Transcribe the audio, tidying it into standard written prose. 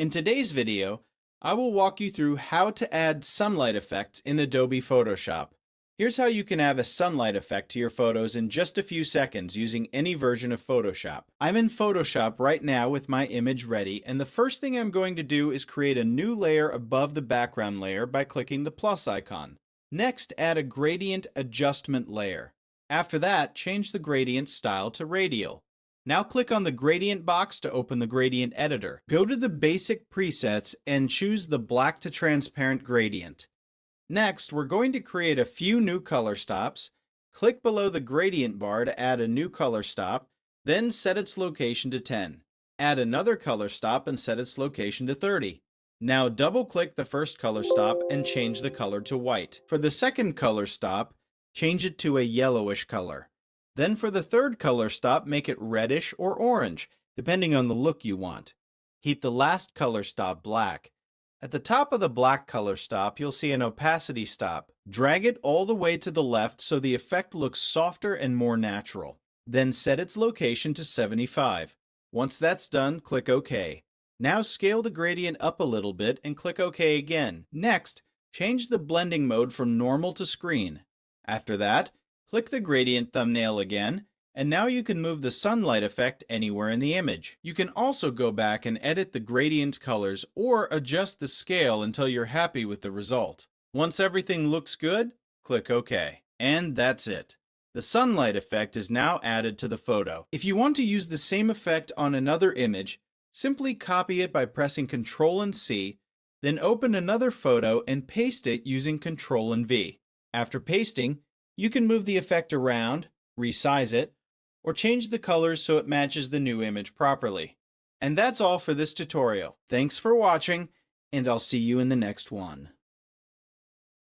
In today's video, I will walk you through how to add sunlight effects in Adobe Photoshop. Here's how you can add a sunlight effect to your photos in just a few seconds using any version of Photoshop. I'm in Photoshop right now with my image ready, and the first thing I'm going to do is create a new layer above the background layer by clicking the plus icon. Next, add a gradient adjustment layer. After that, change the gradient style to Radial. Now click on the gradient box to open the gradient editor. Go to the basic presets and choose the black to transparent gradient. Next, we're going to create a few new color stops. Click below the gradient bar to add a new color stop, then set its location to 10. Add another color stop and set its location to 30. Now double-click the first color stop and change the color to white. For the second color stop, change it to a yellowish color. Then for the third color stop, make it reddish or orange, depending on the look you want. Keep the last color stop black. At the top of the black color stop, you'll see an opacity stop. Drag it all the way to the left so the effect looks softer and more natural. Then set its location to 75. Once that's done, click OK. Now scale the gradient up a little bit and click OK again. Next, change the blending mode from normal to screen. After that, click the gradient thumbnail again, and now you can move the sunlight effect anywhere in the image. You can also go back and edit the gradient colors or adjust the scale until you're happy with the result. Once everything looks good, click OK. And that's it. The sunlight effect is now added to the photo. If you want to use the same effect on another image, simply copy it by pressing Ctrl and C, then open another photo and paste it using Ctrl and V. After pasting, you can move the effect around, resize it, or change the colors so it matches the new image properly. And that's all for this tutorial. Thanks for watching, and I'll see you in the next one.